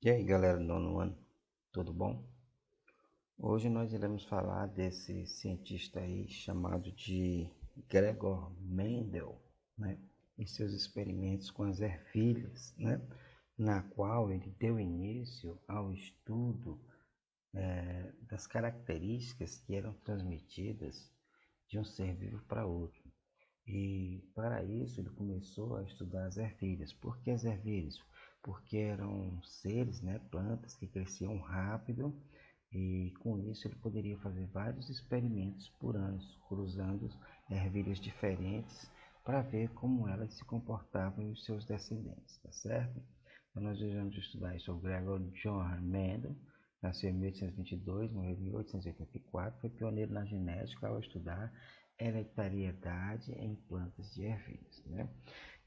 E aí galera do nono ano, tudo bom? Hoje nós iremos falar desse cientista aí chamado de Gregor Mendel, né? E seus experimentos com as ervilhas, né? Na qual ele deu início ao estudo das características que eram transmitidas de um ser vivo para outro. E para isso ele começou a estudar as ervilhas. Por que as ervilhas? Porque eram seres, né, plantas que cresciam rápido e com isso ele poderia fazer vários experimentos por anos, cruzando ervilhas diferentes para ver como elas se comportavam e os seus descendentes, tá certo? Então nós vamos estudar sobre Gregor John Mendel. Nasceu em 1822, morreu em 1884, foi pioneiro na genética ao estudar hereditariedade em plantas de ervilhas, né?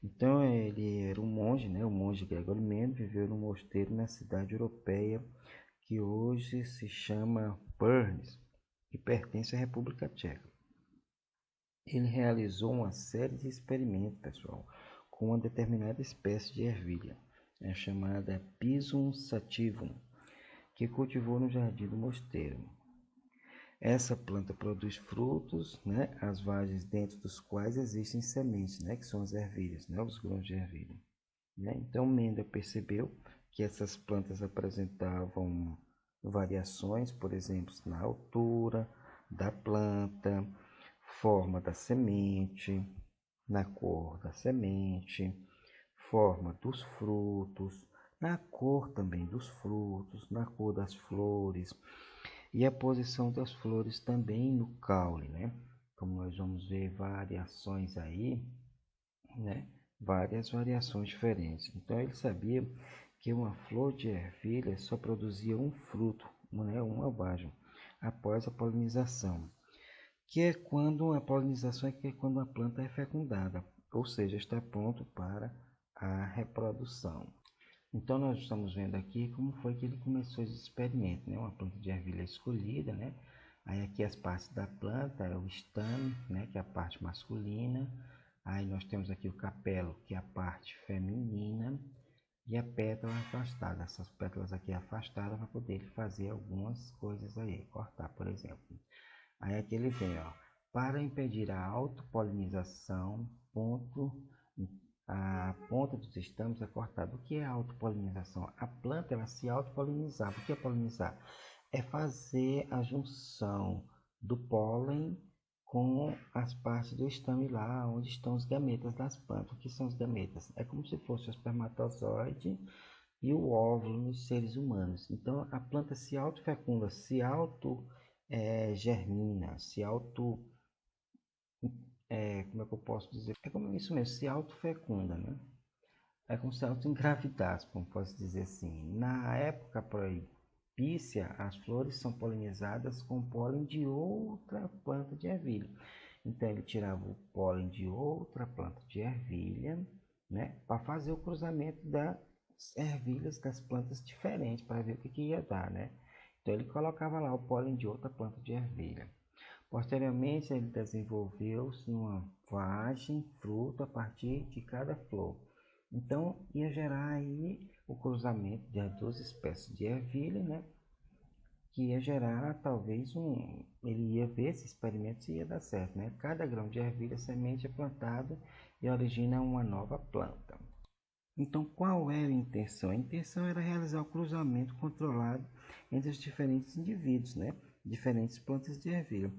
Então ele era um monge, né? O monge Gregor Mendel viveu num mosteiro na cidade europeia que hoje se chama Brno, que pertence à República Tcheca. Ele realizou uma série de experimentos, pessoal, com uma determinada espécie de ervilha, chamada Pisum sativum, que cultivou no jardim do mosteiro. Essa planta produz frutos, né, as vagens dentro dos quais existem sementes, né, que são as ervilhas, né, os grãos de ervilha. Né? Então Mendel percebeu que essas plantas apresentavam variações, por exemplo, na altura da planta, forma da semente, na cor da semente, forma dos frutos, na cor também dos frutos, na cor das flores e a posição das flores também no caule, né? Como nós vamos ver variações aí, né? Várias variações diferentes. Então ele sabia que uma flor de ervilha só produzia um fruto, né? Uma vagem, após a polinização, que é quando a polinização é quando a planta é fecundada, ou seja, está pronto para a reprodução. Então nós estamos vendo aqui como foi que ele começou esse experimento, né? Uma planta de ervilha escolhida, né? Aí aqui as partes da planta é o estame, né? Que é a parte masculina. Aí nós temos aqui o capelo, que é a parte feminina, e a pétala afastada. Essas pétalas aqui afastadas para poder fazer algumas coisas aí, cortar, por exemplo. Aí aqui ele vem, ó, para impedir a autopolinização, a ponta dos estames é cortada. O que é autopolinização? A planta ela se autopolinizava. O que é polinizar? É fazer a junção do pólen com as partes do estame lá onde estão os gametas das plantas. O que são os gametas? É como se fosse o espermatozoide e o óvulo nos seres humanos. Então a planta se autofecunda, se auto germina, se auto como é que eu posso dizer? É como isso mesmo, se autofecunda, né? É como se auto-engravidasse, como posso dizer assim. Na época propícia, as flores são polinizadas com pólen de outra planta de ervilha. Então ele tirava o pólen de outra planta de ervilha, né, para fazer o cruzamento das ervilhas das plantas diferentes para ver o que ia dar, né? Então ele colocava lá o pólen de outra planta de ervilha. Posteriormente, ele desenvolveu-se uma vagem, fruto a partir de cada flor. Então, ia gerar aí o cruzamento de duas espécies de ervilha, né? Que ia gerar talvez ele ia ver esse experimento se ia dar certo, né? Cada grão de ervilha semente é plantado e origina uma nova planta. Então, qual era a intenção? A intenção era realizar o cruzamento controlado entre os diferentes indivíduos, né? Diferentes plantas de ervilha.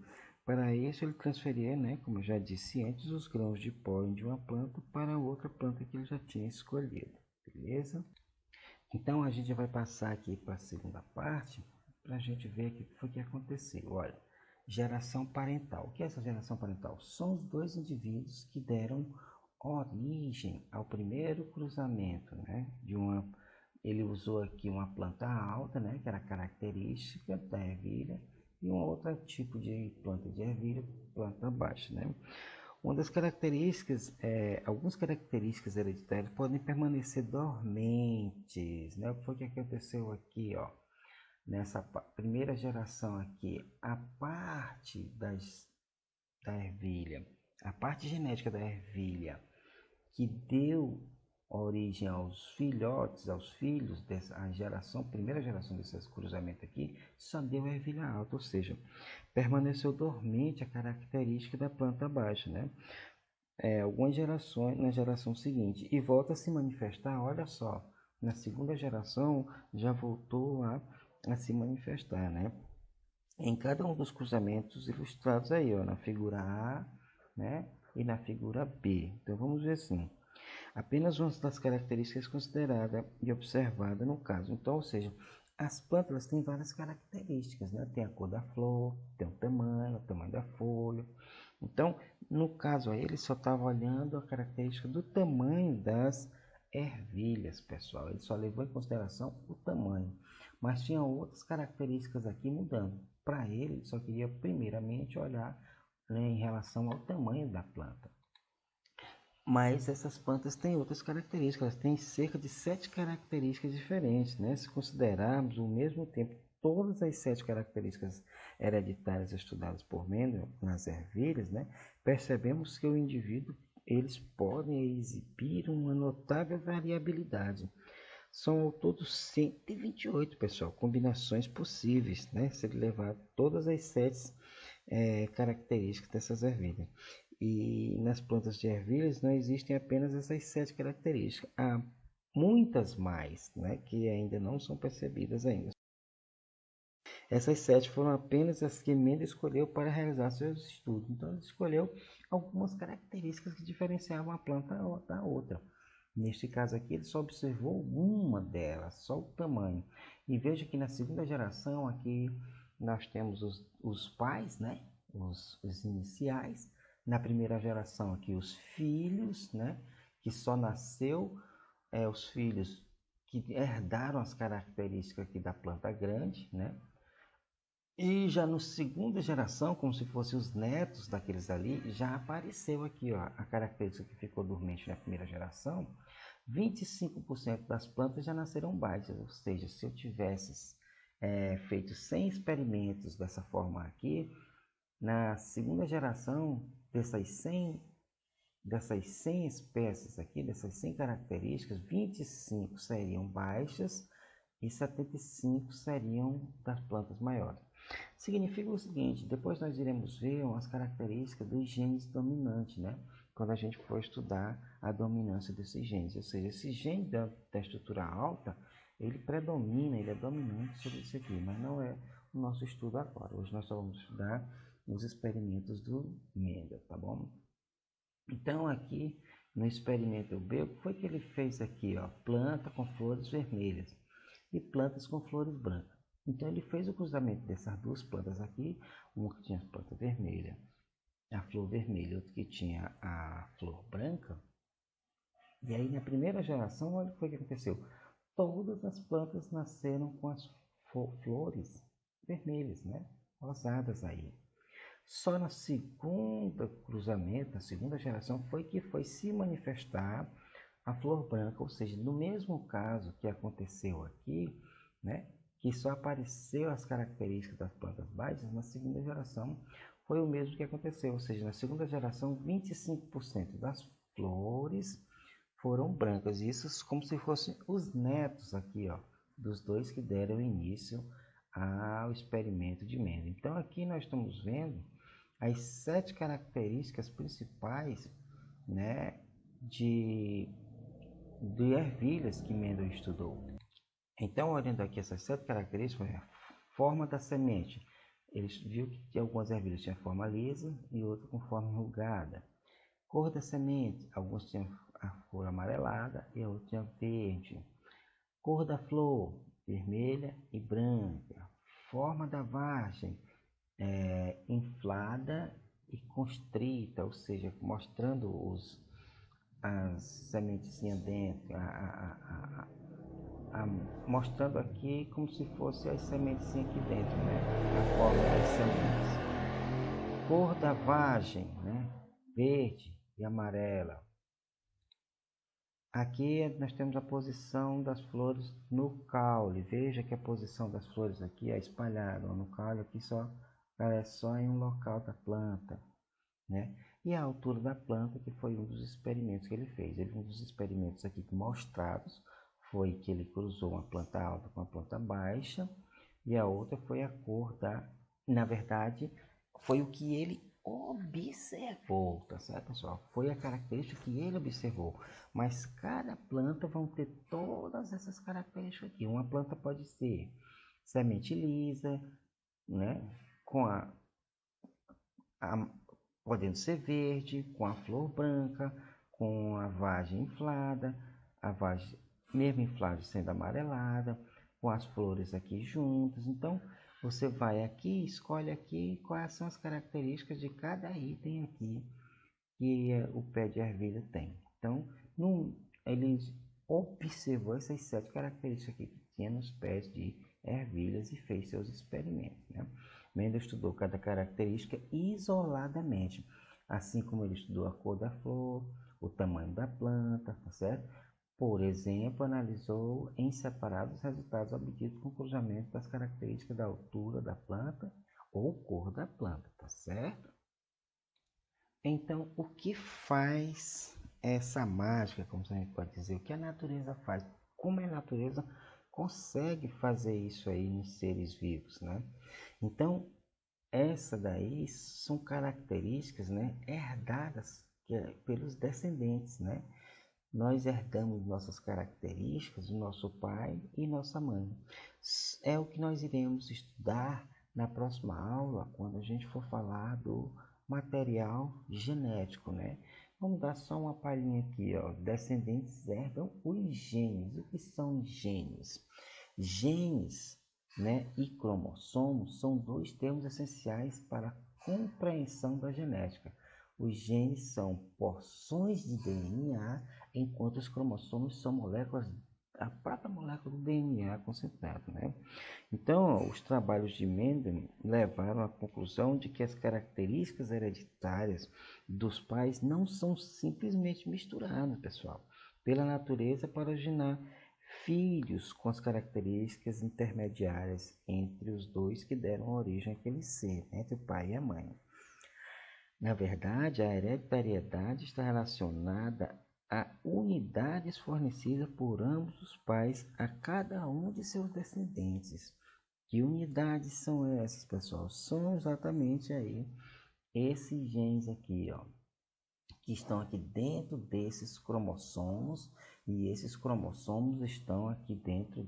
Para isso, ele transferia, né, como eu já disse antes, os grãos de pólen de uma planta para outra planta que ele já tinha escolhido. Beleza? Então, a gente vai passar aqui para a segunda parte para a gente ver o que foi que aconteceu. Olha, geração parental. O que é essa geração parental? São os dois indivíduos que deram origem ao primeiro cruzamento, né? Ele usou aqui uma planta alta, né? Que era característica da ervilha, e um outro tipo de planta de ervilha, planta baixa, né? Uma das características, algumas características hereditárias podem permanecer dormentes, né? O que foi que aconteceu aqui, ó? Nessa primeira geração aqui, a parte da ervilha, a parte genética da ervilha que deu origem aos filhotes, aos filhos, dessa geração, primeira geração desses cruzamentos aqui, só deu ervilha alta, ou seja, permaneceu dormente a característica da planta baixa, né? Algumas gerações na geração seguinte e volta a se manifestar, olha só, na segunda geração já voltou a se manifestar, né? Em cada um dos cruzamentos ilustrados aí, ó, na figura A, né, e na figura B. Então vamos ver assim. Apenas uma das características considerada e observada no caso. Então, ou seja, as plantas têm várias características, né? Tem a cor da flor, tem o tamanho da folha. Então, no caso aí, ele só estava olhando a característica do tamanho das ervilhas, pessoal. Ele só levou em consideração o tamanho, mas tinha outras características aqui mudando. Para ele só queria primeiramente olhar, né, em relação ao tamanho da planta. Mas essas plantas têm outras características, elas têm cerca de 7 características diferentes, né? Se considerarmos ao mesmo tempo todas as 7 características hereditárias estudadas por Mendel nas ervilhas, né? Percebemos que o indivíduo eles podem exibir uma notável variabilidade. São ao todo 128, pessoal, combinações possíveis, né? Se ele levar todas as 7 características dessas ervilhas. E nas plantas de ervilhas não existem apenas essas 7 características. Há muitas mais, né? Que ainda não são percebidas ainda. Essas 7 foram apenas as que Mendel escolheu para realizar seus estudos. Então, ele escolheu algumas características que diferenciavam a planta da outra. Neste caso aqui, ele só observou uma delas, só o tamanho. E veja que na segunda geração aqui nós temos os pais, né? Os iniciais. Na primeira geração aqui os filhos, né? Que só nasceu os filhos que herdaram as características aqui da planta grande, né? E já na segunda geração, como se fossem os netos daqueles ali, já apareceu aqui, ó, a característica que ficou dormente na primeira geração. 25% das plantas já nasceram baixas, ou seja, se eu tivesse feito 100 experimentos dessa forma aqui, na segunda geração dessas 100 espécies aqui, dessas 100 características, 25 seriam baixas e 75 seriam das plantas maiores. Significa o seguinte, depois nós iremos ver as características dos genes dominantes, né? Quando a gente for estudar a dominância desses genes, ou seja, esse gene da estrutura alta, ele predomina, ele é dominante sobre isso aqui, mas não é o nosso estudo agora. Hoje nós só vamos estudar os experimentos do Mendel, tá bom? Então aqui no experimento B, o que foi que ele fez aqui, ó? Planta com flores vermelhas e plantas com flores brancas. Então ele fez o cruzamento dessas duas plantas aqui, uma que tinha a planta vermelha, a flor vermelha, outra que tinha a flor branca. E aí na primeira geração, olha o que foi que aconteceu. Todas as plantas nasceram com as flores vermelhas, né? Rosadas aí. Só na segunda cruzamento, na segunda geração, foi que foi se manifestar a flor branca, ou seja, no mesmo caso que aconteceu aqui, né? Que só apareceu as características das plantas baixas, na segunda geração foi o mesmo que aconteceu, ou seja, na segunda geração 25% das flores foram brancas, isso como se fossem os netos aqui, ó, dos dois que deram início ao experimento de Mendel. Então aqui nós estamos vendo as 7 características principais, né, de ervilhas que Mendel estudou. Então, olhando aqui essas 7 características, a forma da semente. Ele viu que algumas ervilhas tinham forma lisa e outras com forma enrugada. Cor da semente, algumas tinham a cor amarelada e a outra tinha verde. Cor da flor, vermelha e branca. Forma da vagem, inflada e constrita, ou seja, mostrando as sementezinhas dentro, mostrando aqui como se fosse as sementes aqui dentro, né? A forma das sementes. Cor da vagem, né? Verde e amarela. Aqui nós temos a posição das flores no caule. Veja que a posição das flores aqui é espalhada. No caule aqui só em um local da planta, né? e a altura da planta, que foi um dos experimentos que ele fez. Um dos experimentos aqui mostrados foi que ele cruzou uma planta alta com uma planta baixa, e a outra foi a cor da... Na verdade, foi o que ele observou, tá certo, pessoal? Foi a característica que ele observou. Mas cada planta vão ter todas essas características aqui. Uma planta pode ser semente lisa, né? Com podendo ser verde, com a flor branca, com a vagem inflada, a vagem mesmo inflada sendo amarelada, com as flores aqui juntas. Então, você vai aqui, escolhe aqui quais são as características de cada item aqui que o pé de ervilha tem. Então, ele observou essas 7 características aqui que tinha nos pés de ervilhas e fez seus experimentos, né? Mendel estudou cada característica isoladamente, assim como ele estudou a cor da flor, o tamanho da planta, tá certo? Por exemplo, analisou em separado os resultados obtidos com o cruzamento das características da altura da planta ou cor da planta, tá certo? Então, o que faz essa mágica, como a gente pode dizer, o que a natureza faz? Como a natureza consegue fazer isso aí nos seres vivos, né? Então, essa daí são características, né, herdadas pelos descendentes, né? Nós herdamos nossas características do nosso pai e nossa mãe. É o que nós iremos estudar na próxima aula, quando a gente for falar do material genético, né? Vamos dar só uma palhinha aqui, ó. Descendentes herdam os genes. O que são genes? Genes, né, e cromossomos são 2 termos essenciais para a compreensão da genética. Os genes são porções de DNA, enquanto os cromossomos são moléculas, a própria molécula do DNA concentrado, né? Então, os trabalhos de Mendel levaram à conclusão de que as características hereditárias dos pais não são simplesmente misturadas, pessoal, pela natureza para originar filhos com as características intermediárias entre os dois que deram origem àquele ser, entre o pai e a mãe. Na verdade, a hereditariedade está relacionada a unidades fornecidas por ambos os pais a cada um de seus descendentes. Que unidades são essas, pessoal? São exatamente aí esses genes aqui, ó, que estão aqui dentro desses cromossomos, e esses cromossomos estão aqui dentro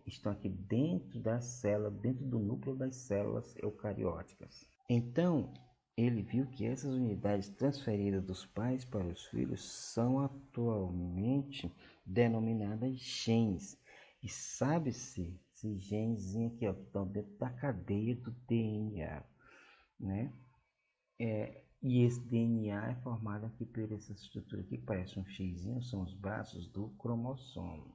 estão aqui dentro da célula, dentro do núcleo das células eucarióticas. Então, ele viu que essas unidades transferidas dos pais para os filhos são atualmente denominadas genes. E sabe-se esses genes aqui, ó, que estão dentro da cadeia do DNA, né? E esse DNA é formado aqui por essa estrutura aqui, que parece um xizinho, são os braços do cromossomo.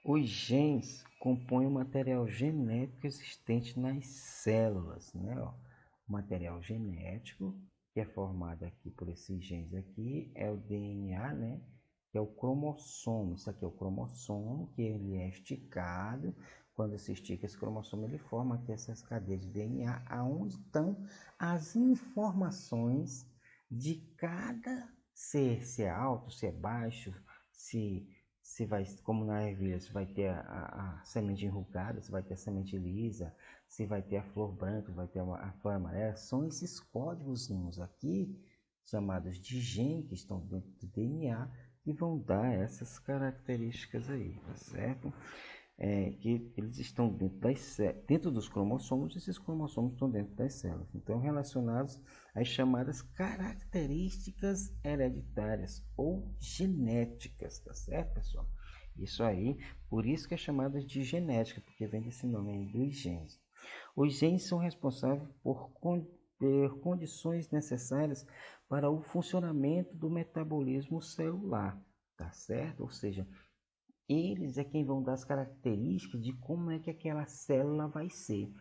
Os genes compõem o material genético existente nas células, né? Ó, o material genético, que é formado aqui por esses genes aqui, é o DNA, né? Que é o cromossomo. Isso aqui é o cromossomo, que ele é esticado. Quando se estica esse cromossomo, ele forma aqui essas cadeias de DNA, aonde estão as informações de cada ser, se é alto, se é baixo, se vai, como na ervilha, se vai ter a semente enrugada, se vai ter a semente lisa, se vai ter a flor branca, vai ter a flor amarela. São esses códigozinhos aqui, chamados de gene, que estão dentro do DNA, que vão dar essas características aí, tá certo? Que eles estão dentro dos cromossomos, e esses cromossomos estão dentro das células. Então, relacionados às chamadas características hereditárias ou genéticas, tá certo, pessoal? Isso aí, por isso que é chamada de genética, porque vem desse nome aí dos genes. Os genes são responsáveis por ter condições necessárias para o funcionamento do metabolismo celular, tá certo? Ou seja, eles é quem vão dar as características de como é que aquela célula vai ser.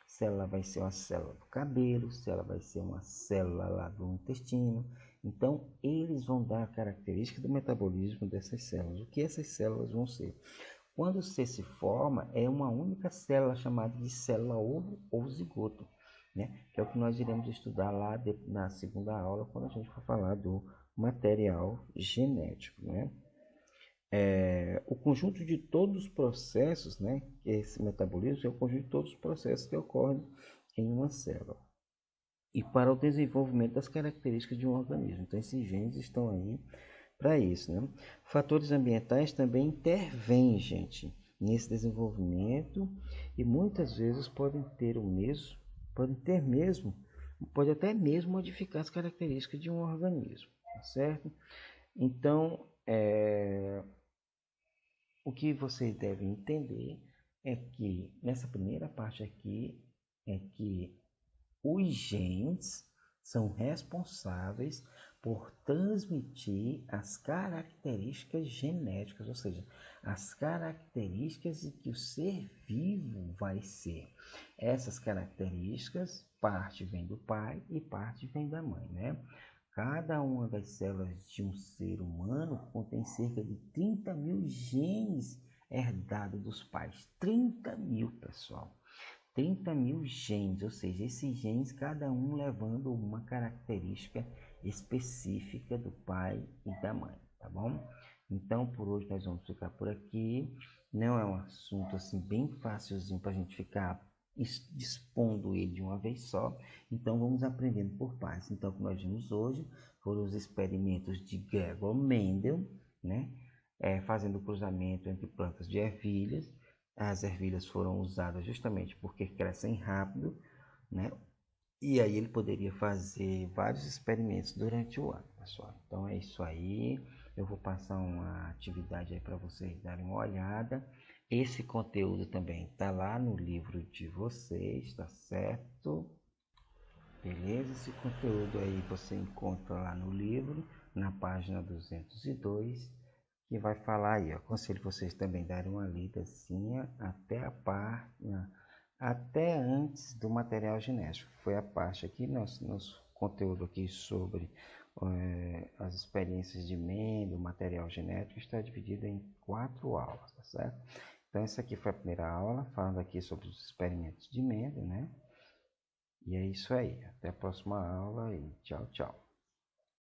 Se ela vai ser uma célula do cabelo, se ela vai ser uma célula lá do intestino. Então, eles vão dar a característica do metabolismo dessas células. O que essas células vão ser? Quando o ser se forma, é uma única célula chamada de célula ovo ou zigoto. né? Que é o que nós iremos estudar lá na segunda aula, quando a gente for falar do material genético, né? O conjunto de todos os processos, né? Esse metabolismo é o conjunto de todos os processos que ocorrem em uma célula e para o desenvolvimento das características de um organismo. Então, esses genes estão aí para isso, né? Fatores ambientais também intervêm, gente, nesse desenvolvimento e muitas vezes pode até mesmo modificar as características de um organismo, tá certo? Então, o que vocês devem entender é que nessa primeira parte aqui é que os genes são responsáveis por transmitir as características genéticas, ou seja, as características de que o ser vivo vai ser. Essas características, parte vem do pai e parte vem da mãe, né? Cada uma das células de um ser humano contém cerca de 30 mil genes herdados dos pais. 30 mil, pessoal. 30 mil genes, ou seja, esses genes, cada um levando uma característica específica do pai e da mãe, tá bom? Então, por hoje nós vamos ficar por aqui. Não é um assunto assim bem fácilzinho para a gente ficar dispondo ele de uma vez só. Então, vamos aprendendo por partes. Então, o que nós vimos hoje foram os experimentos de Gregor Mendel, né? Fazendo o cruzamento entre plantas de ervilhas. As ervilhas foram usadas justamente porque crescem rápido, né? E aí ele poderia fazer vários experimentos durante o ano, pessoal. Então é isso aí. Eu vou passar uma atividade aí para vocês darem uma olhada. Esse conteúdo também está lá no livro de vocês, tá certo? Beleza? Esse conteúdo aí você encontra lá no livro, na página 202, que vai falar aí. Eu aconselho vocês também darem uma lida assim até antes do material genético. Foi a parte aqui, nosso conteúdo aqui sobre as experiências de Mendel, material genético, está dividido em 4 aulas, tá certo? Então, essa aqui foi a primeira aula, falando aqui sobre os experimentos de Mendel, né? E é isso aí. Até a próxima aula e tchau, tchau.